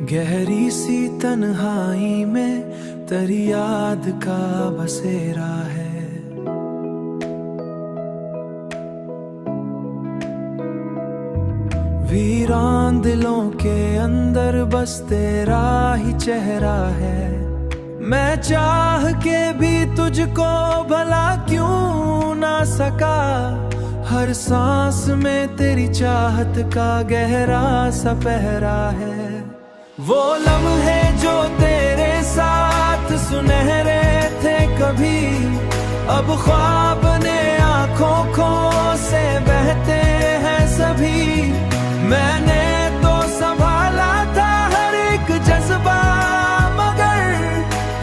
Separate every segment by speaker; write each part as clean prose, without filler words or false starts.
Speaker 1: गहरी सी तन्हाई में तेरी याद का बसेरा है। वीरान दिलों के अंदर बस तेरा ही चेहरा है। मैं चाह के भी तुझको भला क्यों ना सका। हर सांस में तेरी चाहत का गहरा सा पहरा है। वो लम्हे जो तेरे साथ सुनहरे थे कभी, अब ख्वाब ने आंखों खो से बहते हैं सभी। मैंने तो संभाला था हर एक जज्बा, मगर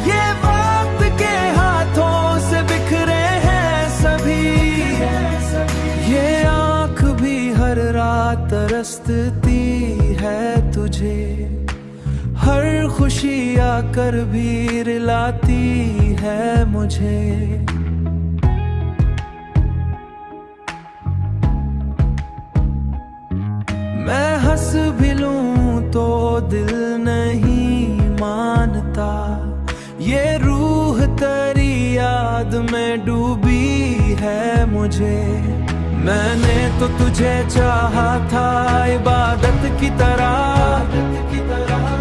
Speaker 1: ये वक्त के हाथों से बिखरे हैं सभी। ये आँख भी हर रात तरसती है तुझे, हर खुशी आकर भी रुलाती है मुझे। मैं हंस भी लूं तो दिल नहीं मानता। ये रूह तेरी याद में डूबी है मुझे। मैंने तो तुझे चाहा था इबादत की तरह,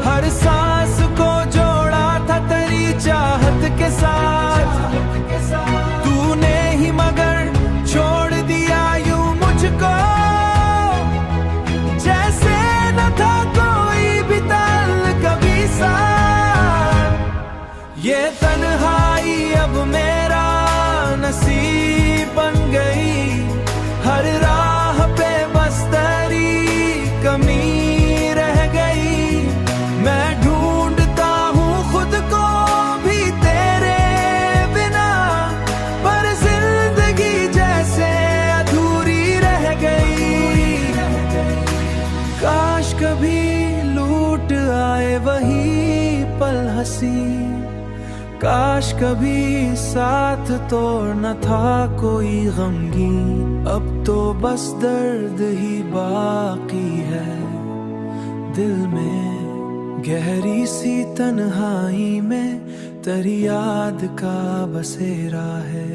Speaker 1: हर सांस को जोड़ा था तेरी चाहत के साथ। तूने ही मगर छोड़ दिया यूं मुझको, जैसे न था कोई भी ताल्लुक कभी साथ। ये तन्हाई अब मेरा नसीब बन गई, हर राह पे बस तेरी कमी रह गई। मैं ढूंढता हूँ खुद को भी तेरे बिना, पर जिंदगी जैसे अधूरी रह गई। काश कभी लूट आए वही पल हंसी, काश कभी साथ तो न था कोई गमगीन। अब तो बस दर्द ही बाकी है दिल में। गहरी सी तन्हाई में तेरी याद का बसेरा है।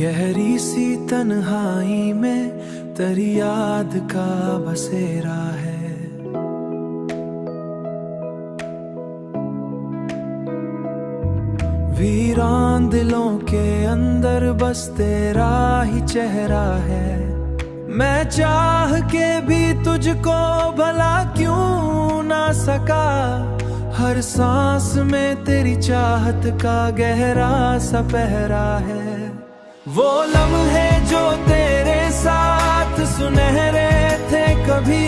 Speaker 1: गहरी सी तन्हाई में तेरी याद का बसेरा है। वीरान दिलों के अंदर बस तेरा ही चेहरा है। मैं चाह के भी तुझको भला क्यों ना सका। हर सांस में तेरी चाहत का गहरा सा पहरा है। वो लम्हे जो तेरे साथ सुनहरे थे कभी,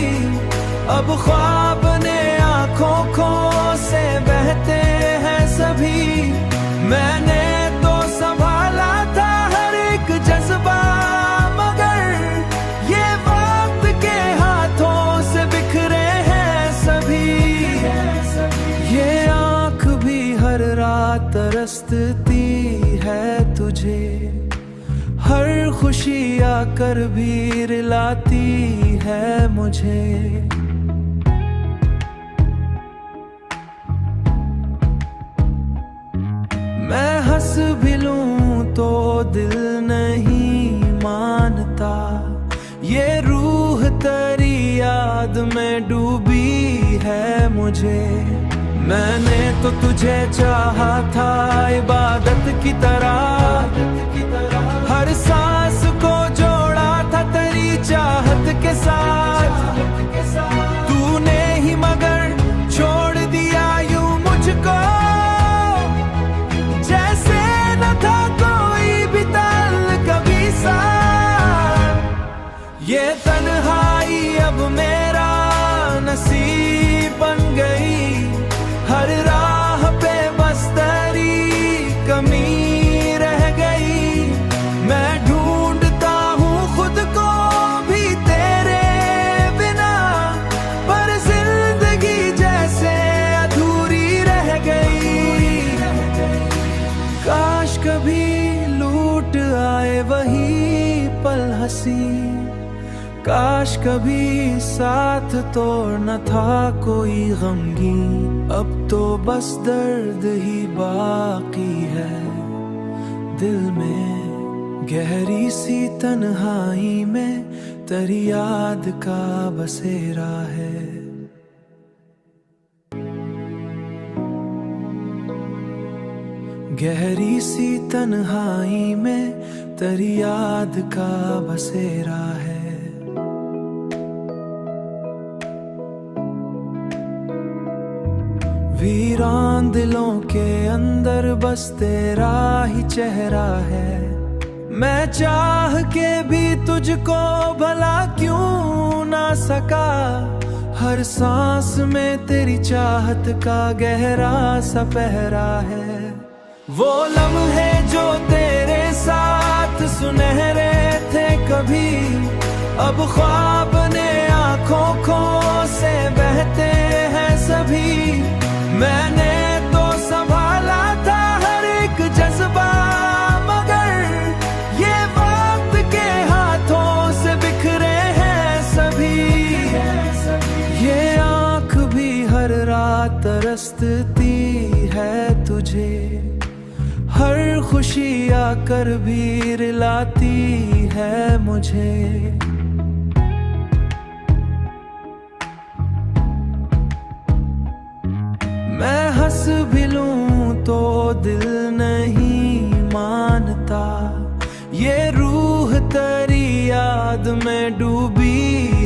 Speaker 1: अब ख्वाब ने आंखों खो से बहते हैं सभी। मैंने तो संभाला था हर एक जज्बा, मगर ये वक्त के हाथों से बिखरे हैं सभी। ये आँख भी हर रात तरसती है तुझे, हर खुशी आकर भी रुलाती है मुझे। मैं हंस भी लूं तो दिल नहीं मानता। ये रूह तेरी याद में डूबी है मुझे। मैंने तो तुझे चाहा था इबादत की तरह, हर सांस को जोड़ा था तेरी चाहत के साथ। तूने ही मगर छोड़ दिया यूं मुझको, जैसे न था कोई भी ताल्लुक कभी साथ। ये तन्हाई अब मेरा नसीब बन गई, हर राह पे बस तेरी कमी रह गई। मैं ढूंढता हूँ खुद को भी तेरे बिना, पर जिंदगी जैसे अधूरी रह गई। काश कभी लूट आए वही पल हंसी, काश कभी साथ तो न था कोई गमगीन, अब तो बस दर्द ही बाकी है दिल में। गहरी सी तन्हाई में तेरी याद का बसेरा है। गहरी सी तन्हाई में तेरी याद का बसेरा है। वीरान दिलों के अंदर बस तेरा ही चेहरा है। मैं चाह के भी तुझको भला क्यों ना सका, हर सांस में तेरी चाहत का गहरा सा पहरा है। वो लम्हे जो तेरे साथ सुनहरे थे कभी, अब ख्वाब ने आंखों खो से बहते हैं सभी। मैंने तो संभाला था हर एक जज्बा, मगर ये वक्त के हाथों से बिखरे हैं सभी। ये आँख भी हर रात तरसती है तुझे, हर खुशी आकर भी रुलाती है मुझे। मैं हंस भी लूं तो दिल नहीं मानता, ये रूह तेरी याद में डूबी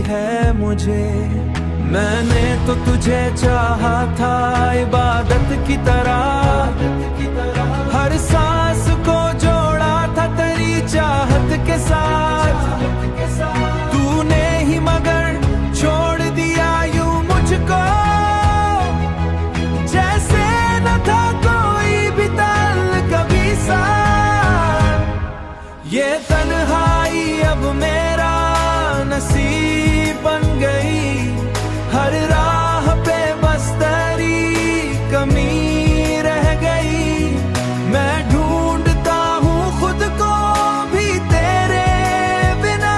Speaker 1: है मुझे। मैंने तो तुझे चाहा था इबादत की तरह, हर सांस को जोड़ा था तेरी चाहत के साथ। तूने ही मगर छोड़ दिया यूं मुझको, जैसे न था कोई भी ताल्लुक कभी साथ। ये तन्हाई अब मेरा नसीब बन गई, हर राह पे बस तेरी कमी रह गई। मैं ढूंढता हूँ खुद को भी तेरे बिना,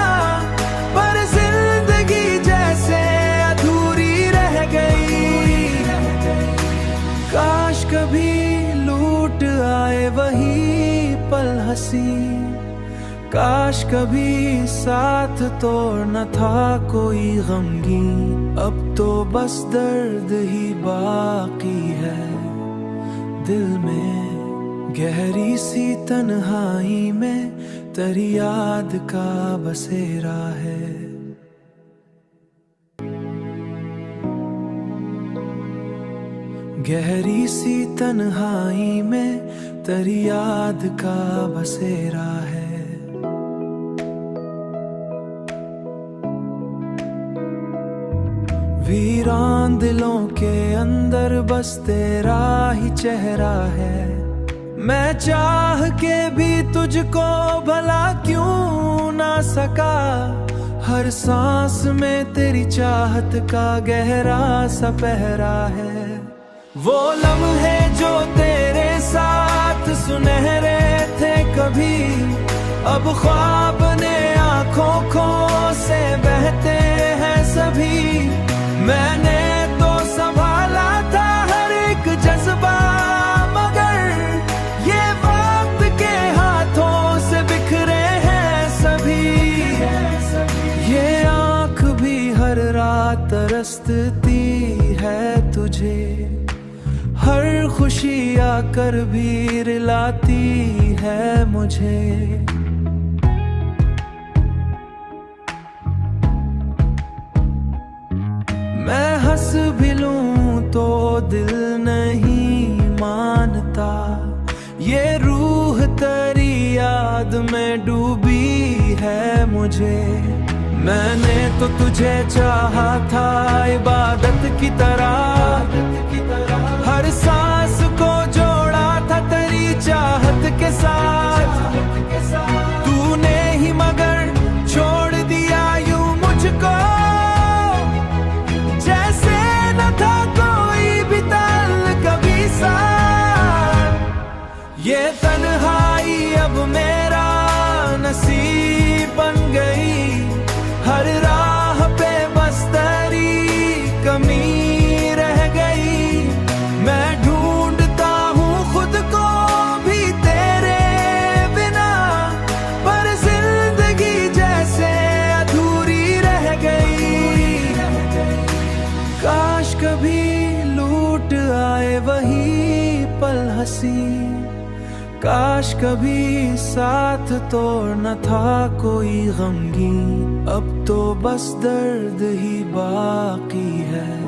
Speaker 1: पर जिंदगी जैसे अधूरी रह गई। काश कभी लूट आए वही पल हंसी, काश कभी साथ तो न था कोई गमगीन, अब तो बस दर्द ही बाकी है दिल में। गहरी सी तन्हाई में तेरी याद का बसेरा है। गहरी सी तन्हाई में तेरी याद का बसेरा है। वीरान दिलों के अंदर बस तेरा ही चेहरा है। मैं चाह के भी तुझको भला क्यों ना सका, हर सांस में तेरी चाहत का गहरा सा पहरा है। वो लम्हे जो तेरे साथ सुनहरे थे कभी, अब ख्वाब ने आंखों खो से बहते हैं सभी। मैंने तो संभाला था हर एक जज्बा, मगर ये वक्त के हाथों से बिखरे हैं सभी। ये आँख भी हर रात तरसती है तुझे, हर खुशी आकर भी रुलाती है मुझे। मैं हंस भी लूं तो दिल नहीं मानता, ये रूह तेरी याद में डूबी है मुझे। मैंने तो तुझे चाहा था इबादत की तरह, हर सांस को जोड़ा था तेरी चाहत के साथ। तूने ही मगर छोड़ दिया यूं मुझको, जैसे न था कोई भी ताल्लुक कभी साथ। ये तन्हाई अब मेरा नसीब बन गई, हर रात हंसी। काश कभी साथ तो न था कोई गमगीन, अब तो बस दर्द ही बाकी है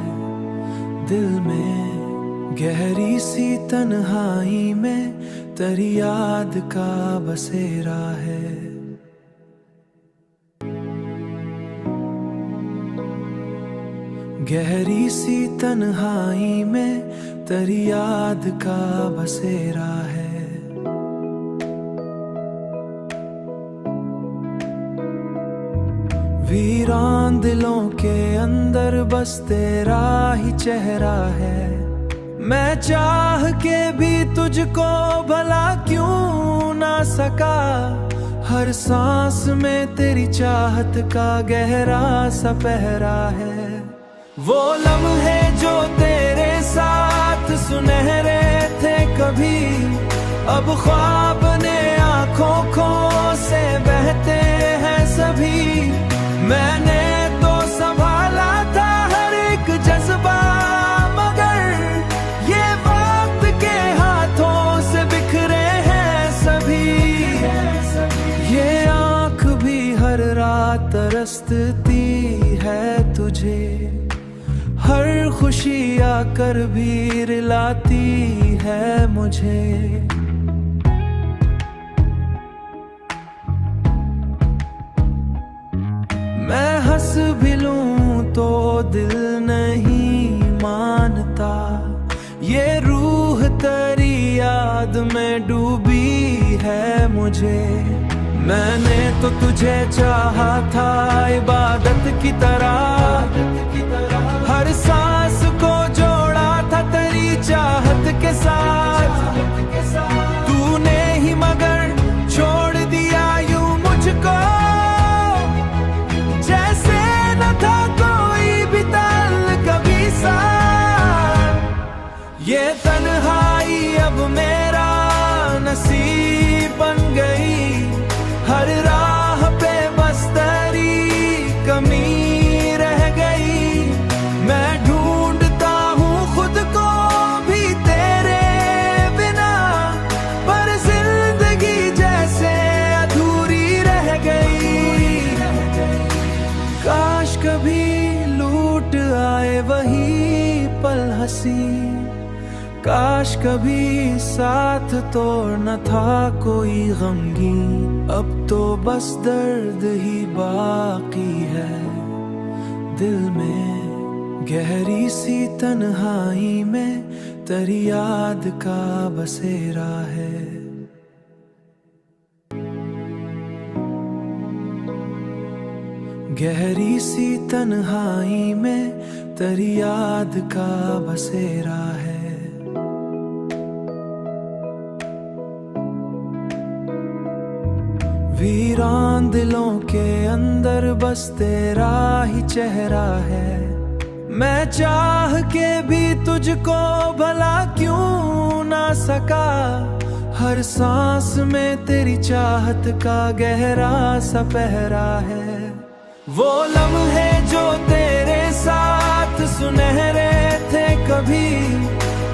Speaker 1: दिल में। गहरी सी तन्हाई में तेरी याद का बसेरा है। गहरी सी तन्हाई में तेरी याद का बसेरा है। वीरान दिलों के अंदर बस तेरा ही चेहरा है। मैं चाह के भी तुझको भला क्यों ना सका, हर सांस में तेरी चाहत का गहरा सा पहरा है। वो लम्हे जो तेरे साथ सुनहरे थे कभी, अब ख्वाब ने आंखों खो से बहते हैं सभी। मैंने तो संभाला था हर एक जज्बा, मगर ये वक्त के हाथों से बिखरे हैं सभी। ये आँख भी हर रात तरसती है तुझे, हर खुशी आकर भी रुलाती है मुझे। मैं हंस भी लूं तो दिल नहीं मानता, ये रूह तेरी याद में डूबी है मुझे। मैंने तो तुझे चाहा था इबादत की तरह, हर सांस को जोड़ा था तेरी चाहत के साथ। तूने ही मगर छोड़ दिया यूं मुझको, जैसे न था कोई भी ताल्लुक कभी साथ। ये तन्हाई अब मेरा नसीब बन गई, हर राह पे बस तेरी कमी रह गई। मैं ढूंढता हूँ खुद को भी तेरे बिना, पर जिंदगी जैसे अधूरी रह गई। काश कभी लूट आए वही पल हंसी, काश कभी साथ तो न था कोई गमगीन, अब तो बस दर्द ही बाकी है दिल में। गहरी सी तन्हाई में तेरी याद का बसेरा है। गहरी सी तन्हाई में तेरी याद का बसेरा है। वीरान दिलों के अंदर बस तेरा ही चेहरा है। मैं चाह के भी तुझको भला क्यों ना सका, हर सांस में तेरी चाहत का गहरा सा पहरा है। वो लम्हे जो तेरे साथ सुनहरे थे कभी,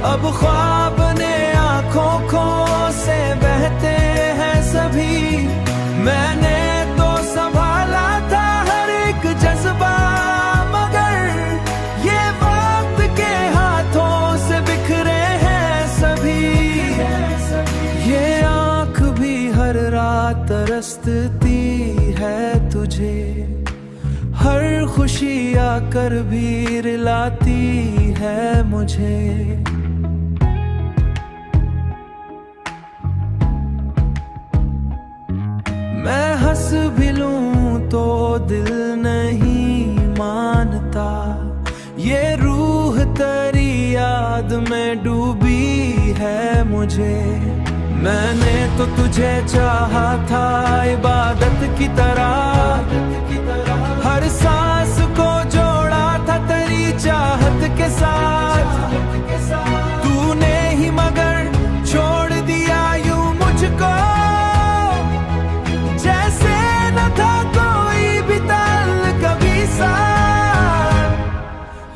Speaker 1: अब ख्वाब ने आंखों खो से बहते हैं सभी। मैंने तो संभाला था हर एक जज्बा, मगर ये वक्त के हाथों से बिखरे हैं सभी। ये आँख भी हर रात तरसती है तुझे, हर खुशी आकर भी रुलाती है मुझे। मैं हंस भी लूं तो दिल नहीं मानता, ये रूह तेरी याद में डूबी है मुझे। मैंने तो तुझे चाहा था इबादत की तरह, हर सांस को जोड़ा था तेरी चाहत के साथ। तूने ही मगर छोड़ दिया यूं मुझको, जैसे न था कोई भी ताल्लुक कभी साथ।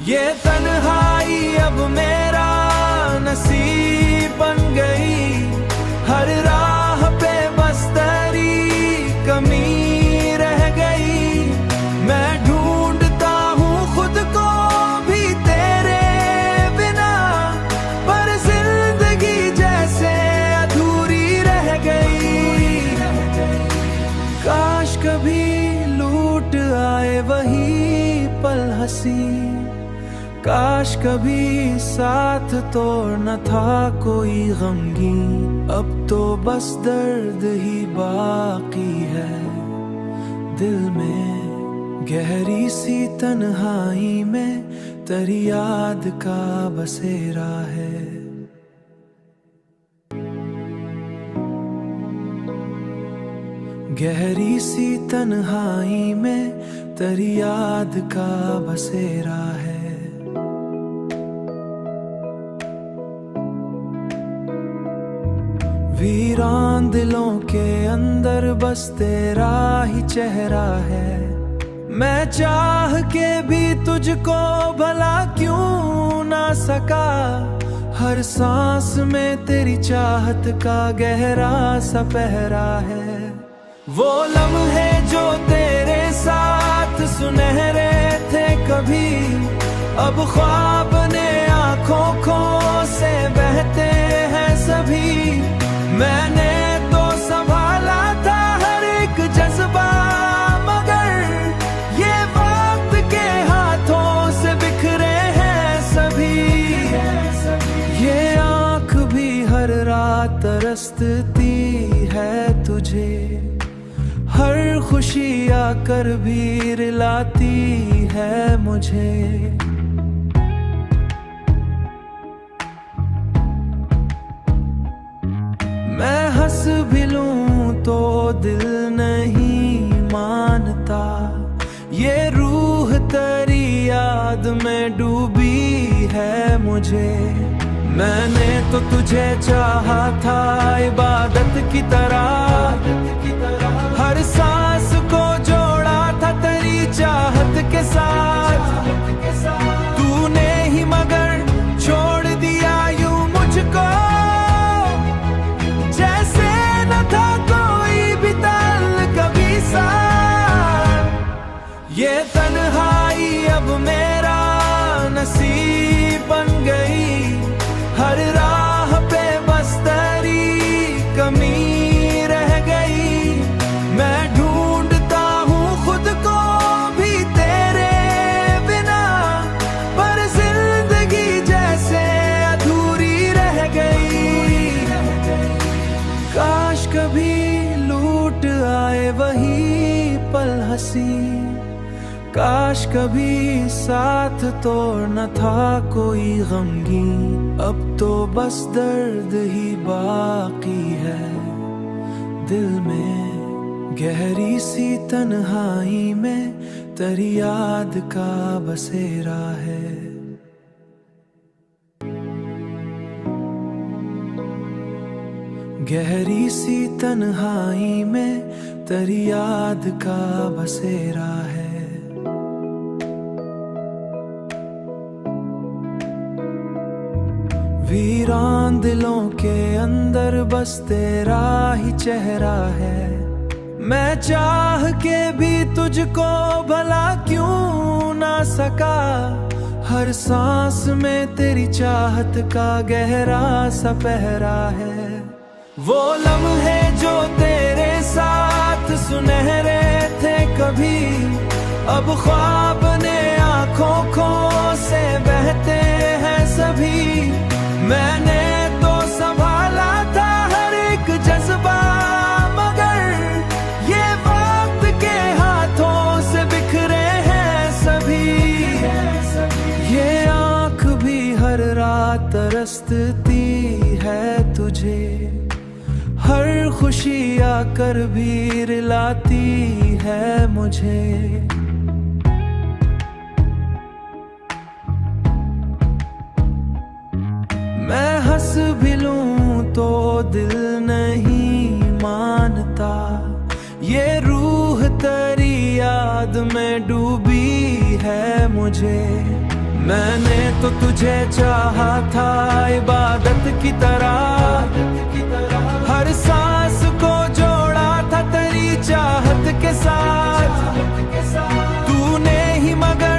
Speaker 1: ये तन्हाई अब मेरा नसीब बन गई, वही पल हंसी, काश कभी साथ तो न था कोई गमगीन। अब तो बस दर्द ही बाकी है दिल में, गहरी सी तन्हाई में तेरी याद का बसेरा है। गहरी सी तन्हाई में तेरी याद का बसेरा है। वीरान दिलों के अंदर बस तेरा ही चेहरा है। मैं चाह के भी तुझको भला क्यों ना सका, हर सांस में तेरी चाहत का गहरा सा पहरा है। वो लम्हे जो तेरे साथ सुनहरे थे कभी, अब ख्वाब ने आँखों खो से बहते हैं सभी। मैंने तो संभाला था हर एक जज्बा, मगर ये वक्त के हाथों से बिखरे हैं सभी। ये आँख भी हर रात तरसती है तुझे, हर खुशी आकर भी रुलाती है मुझे। मैं हंस भी लूं तो दिल नहीं मानता, ये रूह तेरी याद में डूबी है मुझे। मैंने तो तुझे चाहा था इबादत की तरह, हर सांस को जोड़ा था तेरी चाहत के साथ। तूने ही मगर छोड़ दिया यूं मुझको, जैसे न था कोई भी ताल्लुक कभी साथ। ये तन्हाई अब मेरा नसीब बन गई, हर राह पे बस तेरी कमी रह गई। मैं ढूंढता हूँ खुद को भी तेरे बिना, पर जिंदगी जैसे अधूरी रह गई। काश कभी लूट आए वही पल हंसी, काश कभी साथ तो न था कोई गमगीन। अब तो बस दर्द ही बाकी है दिल में, गहरी सी तन्हाई में तेरी याद का बसेरा है। गहरी सी तन्हाई में तेरी याद का बसेरा है। वीरान दिलों के अंदर बस तेरा ही चेहरा है। मैं चाह के भी तुझको भला क्यों ना सका, हर सांस में तेरी चाहत का गहरा सा पहरा है। वो लम्हे जो तेरे साथ सुनहरे थे कभी, अब ख्वाब ने आँखों खो से बहते हैं सभी। मैंने तो संभाला था हर एक जज्बा, मगर ये वक्त के हाथों से बिखरे हैं सभी। ये आँख भी हर रात तरसती है तुझे, हर खुशी आकर भी रुलाती है मुझे। मैं हंस भी लूं तो दिल नहीं मानता, ये रूह तेरी याद में डूबी है मुझे। मैंने तो तुझे चाहा था इबादत की तरह, हर सांस को जोड़ा था तेरी चाहत के साथ। तूने ही मगर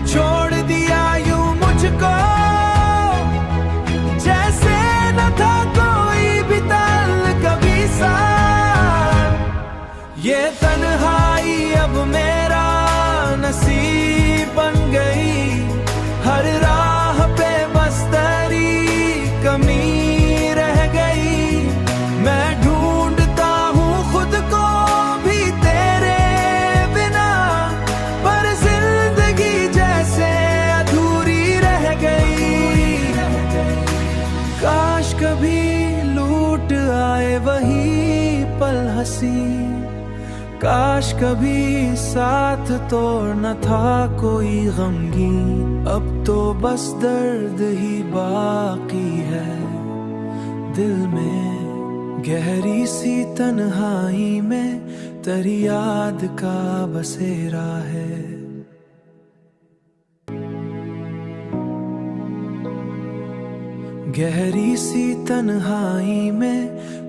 Speaker 1: छोड़ दिया यूं मुझको, जैसे न था कोई भी ताल्लुक कभी साथ। ये तन्हाई अब मेरा नसीब बन गई। हर राह पे बस तेरी कमी रह गई। मैं ढूंढता हूँ खुद को भी तेरे बिना, पर जिंदगी जैसे अधूरी रह गई। काश कभी लूट आए वही पल हंसी, काश कभी साथ तो न था कोई गमगीन। अब तो बस दर्द ही बाकी है दिल में। गहरी सी तन्हाई में तेरी याद का बसेरा है। गहरी सी तन्हाई में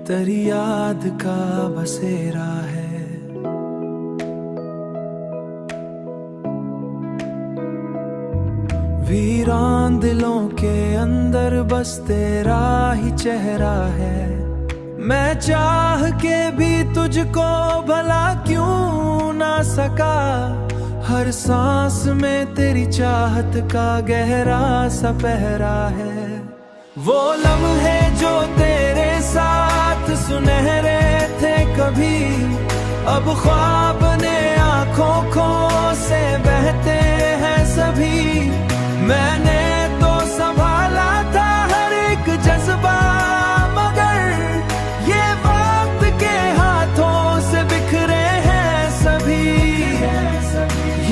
Speaker 1: तेरी याद का बसेरा है। वीरान दिलों के अंदर बस तेरा ही चेहरा है। मैं चाह के भी तुझको भला क्यों ना सका। हर सांस में तेरी चाहत का गहरा सा पहरा है। वो लम्हे जो तेरे साथ सुनहरे थे कभी, अब ख्वाब ने आंखों को से बहते हैं सभी। मैंने तो संभाला था हर एक जज्बा, मगर ये वक्त के हाथों से बिखरे हैं सभी।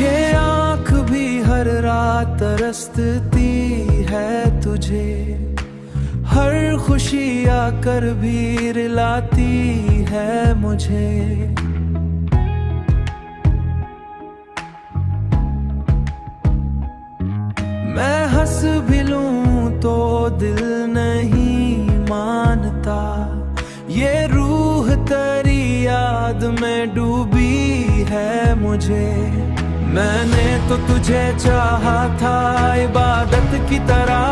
Speaker 1: ये आँख भी हर रात तरसती है तुझे, हर खुशी आकर भी रुलाती है मुझे। मैं हंस भी लूं तो दिल नहीं मानता। ये रूह तेरी याद में डूबी है मुझे। मैंने तो तुझे चाहा था इबादत की तरह,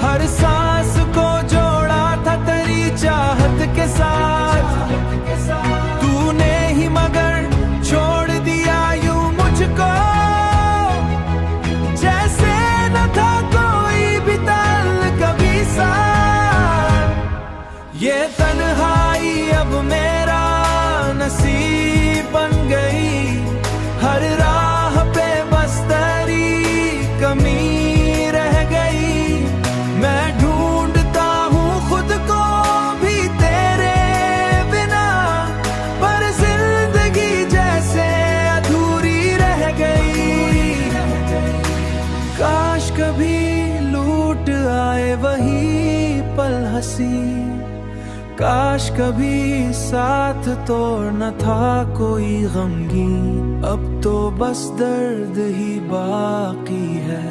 Speaker 1: हर सांस को जोड़ा था तेरी चाहत के साथ। तूने ही मगर छोड़ दिया यूं मुझको, जैसे न था कोई भी ताल्लुक कभी साथ। ये तन्हाई अब मेरा नसीब बन गई। हर राह पे बस तेरी कमी रह गई। मैं ढूंढता हूँ खुद को भी तेरे बिना, पर जिंदगी जैसे अधूरी रह गई। काश कभी लूट आए वही पल हंसी, काश कभी साथ तो न था कोई गमगीन। अब तो बस दर्द ही बाकी है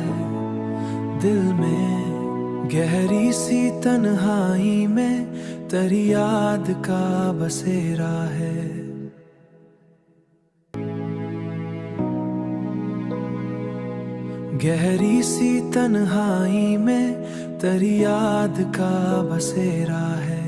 Speaker 1: दिल में। गहरी सी तन्हाई में तेरी याद का बसेरा है। गहरी सी तन्हाई में तेरी याद का बसेरा है।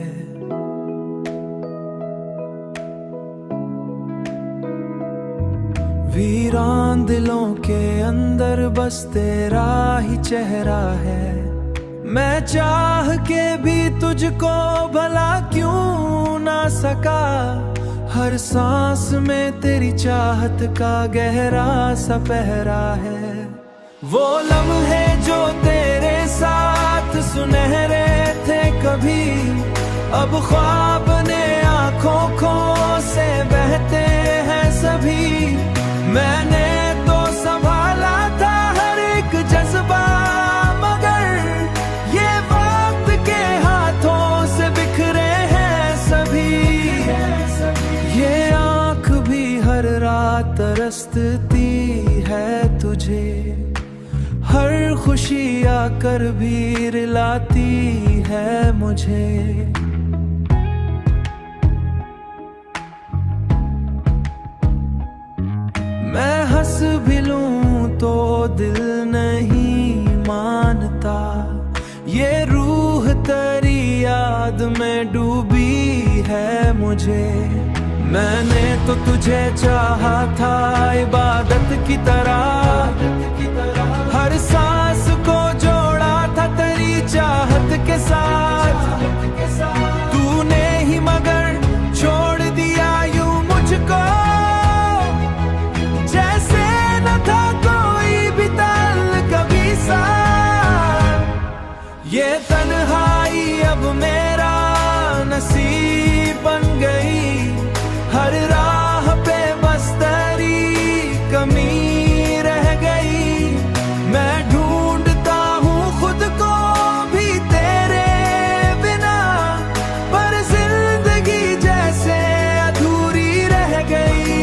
Speaker 1: वीरान दिलों के अंदर बस तेरा ही चेहरा है। मैं चाह के भी तुझको भला क्यों ना सका। हर सांस में तेरी चाहत का गहरा सा पहरा है। वो लम्हे जो तेरे साथ सुनहरे थे कभी, अब ख्वाब ने आंखों को से बहते हैं सभी। मैंने तो संभाला था हर एक जज्बा, मगर ये वक्त के हाथों से बिखरे हैं सभी। ये आँख भी हर रात तरसती है तुझे, हर खुशी आकर भी रुलाती है मुझे। मैं हंस भी लूं तो दिल नहीं मानता। ये रूह तेरी याद में डूबी है मुझे। मैंने तो तुझे चाहा था इबादत इबादत की तरह, हर सांस को जोड़ा था तेरी चाहत के साथ। तूने ही मगर छोड़ दिया यूं मुझको, जैसे न था कोई भी ताल्लुक कभी साथ। ये तन्हाई अब मेरा नसीब बन गई, हर राह पे बस तेरी कमी रह गई। मैं ढूंढता हूँ खुद को भी तेरे बिना, पर जिंदगी जैसे अधूरी रह गई।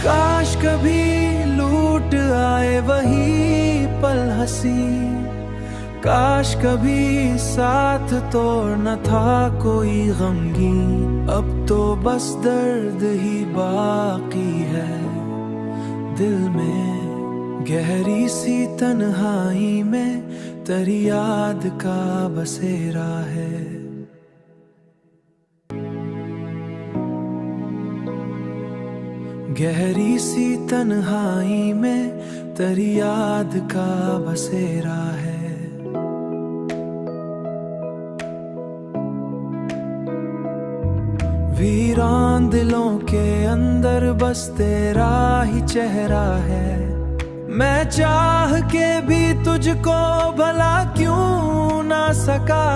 Speaker 1: काश कभी लूट आए वही पल हंसी, काश कभी साथ तो न था कोई गमगीन। अब तो बस दर्द ही बाकी है दिल में, गहरी सी तन्हाई में तेरी याद का बसेरा है। गहरी सी तन्हाई में तेरी याद का बसेरा है। वीरान दिलों के अंदर बस तेरा ही चेहरा है। मैं चाह के भी तुझको भला क्यों ना सका,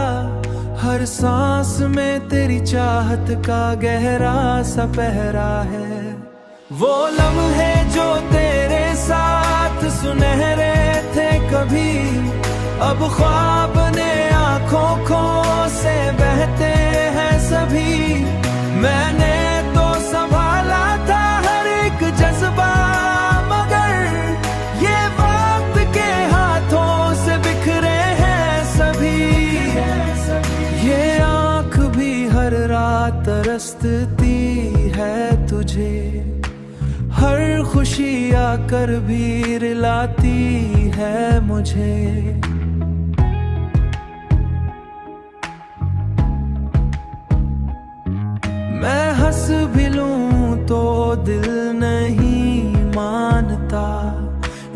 Speaker 1: हर सांस में तेरी चाहत का गहरा सा पहरा है। वो लम्हे जो तेरे साथ सुनहरे थे कभी, अब ख्वाब ने आंखों खो से बहते हैं सभी। मैंने तो संभाला था हर एक जज्बा, मगर ये वक्त के हाथों से बिखरे हैं सभी। ये आँख भी हर रात तरसती है तुझे, हर खुशी आकर भी रुलाती है मुझे। मैं हंस भी लूं तो दिल नहीं मानता,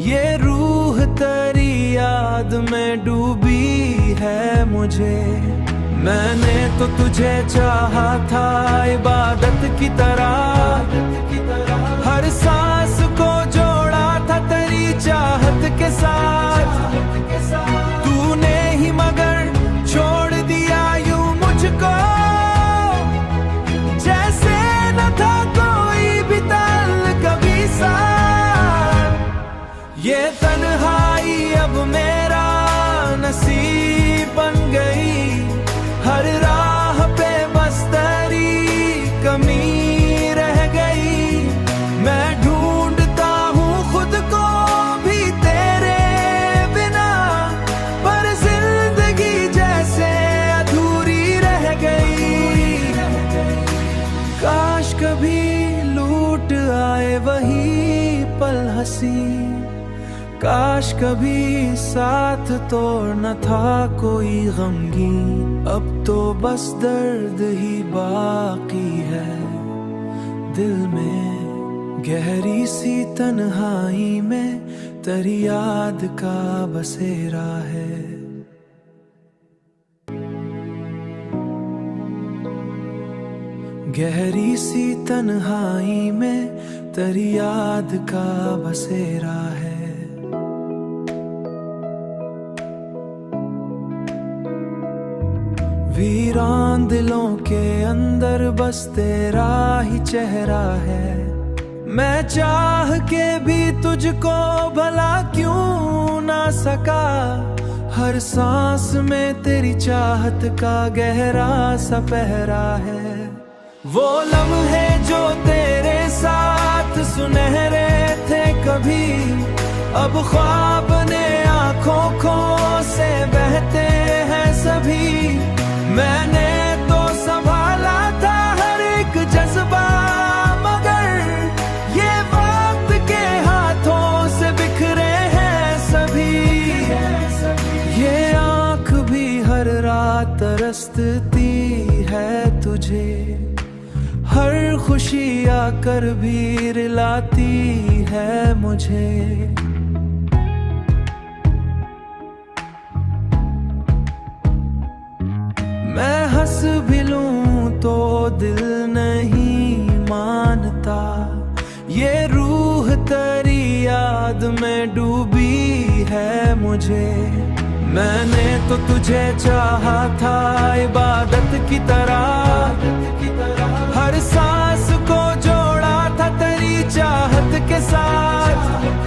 Speaker 1: ये रूह तेरी याद में डूबी है मुझे। मैंने तो तुझे चाहा था इबादत की तरह, हर सांस को जोड़ा था तेरी चाहत के साथ। तूने ही मगर छोड़ दिया यूं मुझको, जैसे न था कोई भी ताल्लुक कभी साथ। ये तन्हाई अब मेरा नसीब बन गई, हर राह पे बस तेरी कमी रह गई। मैं ढूंढता हूँ खुद को भी तेरे बिना, पर जिंदगी जैसे अधूरी रह गई। काश कभी लूट आए वही पल हंसी, काश कभी साथ तो न था कोई गमगीन। अब तो बस दर्द ही बाकी है दिल में, गहरी सी तन्हाई में तेरी याद का बसेरा है। गहरी सी तन्हाई में तेरी याद का बसेरा है। वीरान दिलों के अंदर बस तेरा ही चेहरा है। मैं चाह के भी तुझको भला क्यों ना सका, हर सांस में तेरी चाहत का गहरा सा पहरा है। वो लम्हे जो तेरे साथ सुनहरे थे कभी, अब ख्वाब ने आंखों खो से बहते हैं सभी। मैंने तो संभाला था हर एक जज्बा, मगर ये वक्त के हाथों से बिखरे हैं सभी। ये आँख भी हर रात तरसती है तुझे, हर खुशी आकर भी रुलाती है मुझे। मैं हंस भी लूं तो दिल नहीं मानता, ये रूह तेरी याद में डूबी है मुझे। मैंने तो तुझे चाहा था इबादत की तरह, हर सांस को जोड़ा था तेरी चाहत के साथ।